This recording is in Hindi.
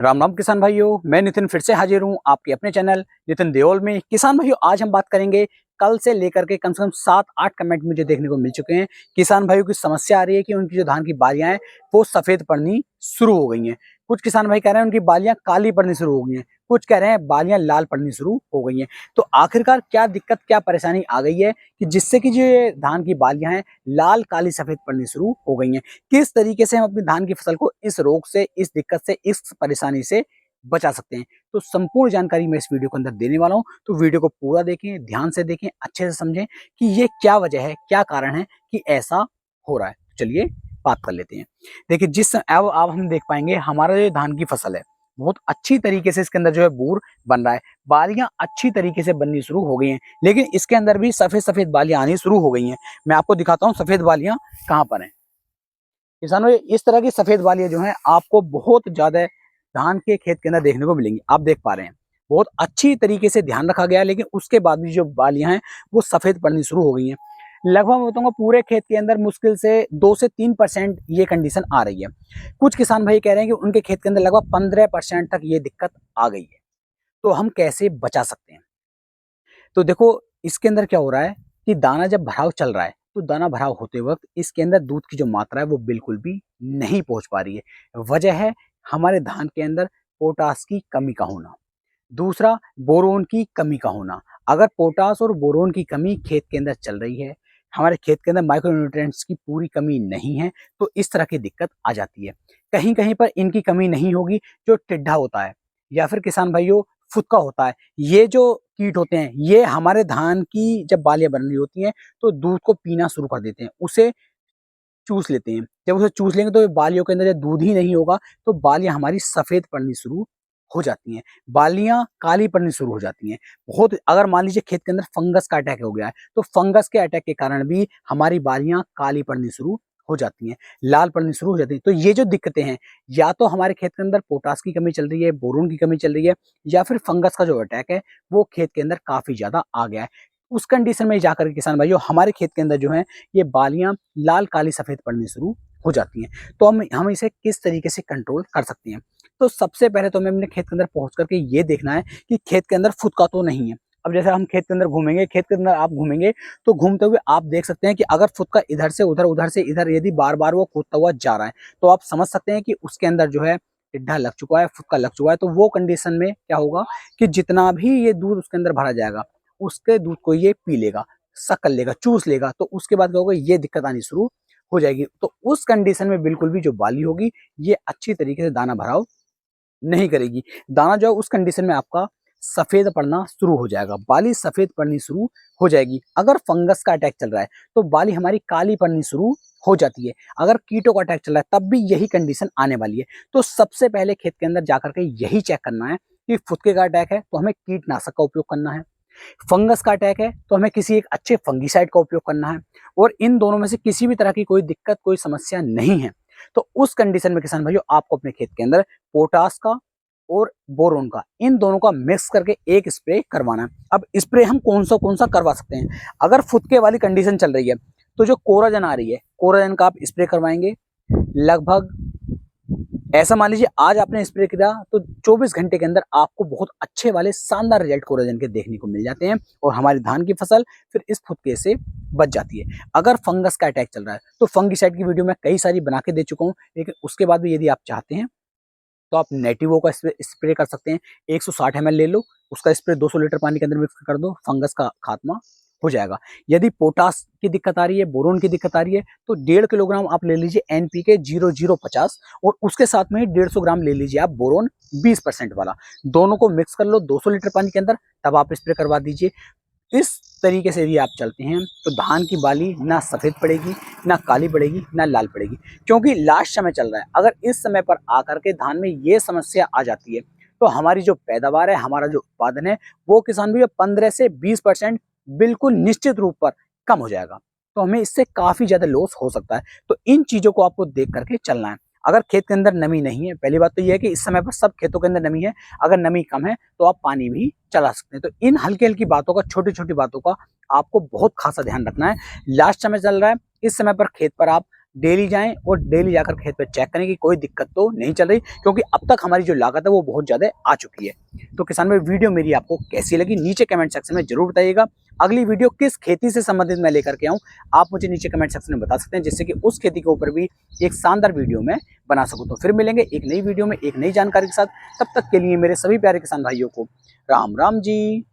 राम राम किसान भाइयों, मैं नितिन फिर से हाजिर हूँ आपके अपने चैनल नितिन देओल में। किसान भाइयों, आज हम बात करेंगे कल से लेकर के कम से कम 7-8 कमेंट मुझे देखने को मिल चुके हैं। किसान भाइयों की समस्या आ रही है कि उनकी जो धान की बालियां हैं वो सफेद पड़नी शुरू हो गई हैं। कुछ किसान भाई कह रहे हैं उनकी बालियां काली पड़नी शुरू हो गई हैं, कुछ कह रहे हैं बालियां लाल पड़नी शुरू हो गई हैं। तो आखिरकार क्या दिक्कत, क्या परेशानी आ गई है कि जिससे कि जो ये धान की बालियां हैं लाल काली सफेद पड़नी शुरू हो गई हैं? किस तरीके से हम अपनी धान की फसल को इस रोग से, इस दिक्कत से, इस परेशानी से बचा सकते हैं? तो संपूर्ण जानकारी मैं इस वीडियो के अंदर देने वाला हूं। तो वीडियो को पूरा देखें, ध्यान से देखें, अच्छे से समझें कि ये क्या वजह है, क्या कारण है कि ऐसा हो रहा है। तो चलिए बात कर लेते हैं। देखिए, अब हम देख पाएंगे हमारा जो धान की फसल है बहुत अच्छी तरीके से इसके अंदर जो है बूर बन रहा है, बालियां अच्छी तरीके से बननी शुरू हो गई हैं, लेकिन इसके अंदर भी सफेद सफेद बालियां आनी शुरू हो गई हैं। मैं आपको दिखाता हूं सफेद बालियां कहां पर हैं। किसानों, इस तरह की सफेद बालियां जो हैं आपको बहुत ज्यादा धान के खेत के अंदर देखने को मिलेंगी। आप देख पा रहे हैं बहुत अच्छी तरीके से ध्यान रखा गया है, लेकिन उसके बाद भी जो बालियां हैं वो सफेद पड़नी शुरू हो गई हैं। लगभग मैं बताऊंगा पूरे खेत के अंदर मुश्किल से 2 से 3% ये कंडीशन आ रही है। कुछ किसान भाई कह रहे हैं कि उनके खेत के अंदर लगभग 15% तक ये दिक्कत आ गई है। तो हम कैसे बचा सकते हैं? तो देखो, इसके अंदर क्या हो रहा है कि दाना जब भराव चल रहा है तो दाना भराव होते वक्त इसके अंदर दूध की जो मात्रा है वो बिल्कुल भी नहीं पहुंच पा रही है। वजह है हमारे धान के अंदर पोटास की कमी का होना, दूसरा बोरोन की कमी का होना। अगर पोटास और बोरोन की कमी खेत के अंदर चल रही है, हमारे खेत के अंदर माइक्रोन्यूट्रिएंट्स की पूरी कमी नहीं है, तो इस तरह की दिक्कत आ जाती है। कहीं कहीं पर इनकी कमी नहीं होगी, जो टिड्डा होता है या फिर किसान भाइयों फुदका होता है, ये जो कीट होते हैं ये हमारे धान की जब बालियां बन रही होती हैं तो दूध को पीना शुरू कर देते हैं, उसे चूस लेते हैं। जब उसे चूस लेंगे तो बालियों के अंदर जब दूध ही नहीं होगा तो बालियां हमारी सफेद पड़नी शुरू हो जाती हैं, बालियां काली पड़नी शुरू हो जाती हैं। बहुत अगर मान लीजिए खेत के अंदर फंगस का अटैक हो गया है तो फंगस के अटैक के कारण भी हमारी बालियां काली पड़नी शुरू हो जाती हैं, लाल पड़नी शुरू हो जाती हैं। तो ये जो दिक्कतें हैं, या तो हमारे खेत के अंदर पोटास की कमी चल रही है, बोरोन की कमी चल रही है, या फिर फंगस का जो अटैक है वो खेत के अंदर काफी ज्यादा आ गया है। उस कंडीशन में जाकर के किसान भाइयों हमारे खेत के अंदर जो है ये बालियां लाल काली सफेद पड़नी शुरू हो जाती हैं। तो हम इसे किस तरीके से कंट्रोल कर सकते हैं? तो सबसे पहले तो हमें अपने खेत के अंदर पहुंच करके ये देखना है कि खेत के अंदर फुदका तो नहीं है। अब जैसे हम खेत के अंदर घूमेंगे, खेत के अंदर आप घूमेंगे तो घूमते हुए आप देख सकते हैं कि अगर फुदका इधर से उधर, उधर से इधर यदि बार बार वो कूदता हुआ जा रहा है तो आप समझ सकते हैं कि उसके अंदर जो है टिड्डा लग चुका है, फुदका लग चुका है। तो वो कंडीशन में क्या होगा कि जितना भी ये दूध उसके अंदर भरा जाएगा उसके दूध को ये पी लेगा, सक कर लेगा, चूस लेगा। तो उसके बाद क्या होगा, ये दिक्कत आनी शुरू हो जाएगी। तो उस कंडीशन में बिल्कुल भी जो बाली होगी ये अच्छी तरीके से दाना भराव नहीं करेगी। दाना जो है उस कंडीशन में आपका सफेद पड़ना शुरू हो जाएगा, बाली सफेद पड़नी शुरू हो जाएगी। अगर फंगस का अटैक चल रहा है तो बाली हमारी काली पड़नी शुरू हो जाती है। अगर कीटों का अटैक चल रहा है तब भी यही कंडीशन आने वाली है। तो सबसे पहले खेत के अंदर जाकर के यही चेक करना है कि फुदके का अटैक है तो हमें कीटनाशक का उपयोग करना है, फंगस का अटैक है तो हमें किसी एक अच्छे फंगीसाइड का उपयोग करना है, और इन दोनों में से किसी भी तरह की कोई दिक्कत, कोई समस्या नहीं है तो उस कंडीशन में किसान भाइयों आपको अपने खेत के अंदर पोटास का और बोरोन का, इन दोनों का मिक्स करके एक स्प्रे करवाना है। अब स्प्रे हम कौन सा करवा सकते हैं? अगर फुदके वाली कंडीशन चल रही है तो जो कोराजन आ रही है, कोराजन का आप स्प्रे करवाएंगे। लगभग ऐसा मान लीजिए आज आपने स्प्रे किया तो 24 घंटे के अंदर आपको बहुत अच्छे वाले शानदार रिजल्ट कोराजन के देखने को मिल जाते हैं और हमारी धान की फसल फिर इस फुदके से बच जाती है। अगर फंगस का अटैक चल रहा है तो फंगिसाइड की वीडियो मैं कई सारी बना के दे चुका हूँ, लेकिन उसके बाद भी यदि आप चाहते हैं तो आप नेटिवो का स्प्रे कर सकते हैं। 160 ml ले लो, उसका स्प्रे 200 लीटर पानी के अंदर मिक्स कर दो, फंगस का खात्मा हो जाएगा। यदि पोटास की दिक्कत आ रही है, बोरोन की दिक्कत आ रही है तो 1.5 किलोग्राम आप ले लीजिए NPK 0050 और उसके साथ में ही 150 ग्राम ले लीजिए आप बोरोन 20% वाला। दोनों को मिक्स कर लो 200 लीटर पानी के अंदर, तब आप स्प्रे करवा दीजिए। इस तरीके से भी आप चलते हैं तो धान की बाली ना सफेद पड़ेगी, ना काली पड़ेगी, ना लाल पड़ेगी, क्योंकि लास्ट समय चल रहा है। अगर इस समय पर आकर के धान में ये समस्या आ जाती है तो हमारी जो पैदावार है, हमारा जो उत्पादन है वो किसान भी 15 से 20% बिल्कुल निश्चित रूप पर कम हो जाएगा। तो हमें इससे काफी ज्यादा लॉस हो सकता है। तो इन चीजों को आपको देख करके चलना है। अगर खेत के अंदर नमी नहीं है, पहली बात तो यह है कि इस समय पर सब खेतों के अंदर नमी है। अगर नमी कम है तो आप पानी भी चला सकते हैं। तो इन हल्की हल्की बातों का, छोटी छोटी बातों का आपको बहुत खासा ध्यान रखना है। लास्ट समय चल रहा है, इस समय पर खेत पर आप डेली जाएं और डेली जाकर खेत पे चेक करें कि कोई दिक्कत तो नहीं चल रही, क्योंकि अब तक हमारी जो लागत है वो बहुत ज़्यादा आ चुकी है। तो किसान भाई, वीडियो मेरी आपको कैसी लगी नीचे कमेंट सेक्शन में जरूर बताइएगा। अगली वीडियो किस खेती से संबंधित मैं लेकर के आऊँ, आप मुझे नीचे कमेंट सेक्शन में बता सकते हैं, जिससे कि उस खेती के ऊपर भी एक शानदार वीडियो मैं बना सकूँ। तो फिर मिलेंगे एक नई वीडियो में एक नई जानकारी के साथ। तब तक के लिए मेरे सभी प्यारे किसान भाइयों को राम राम जी।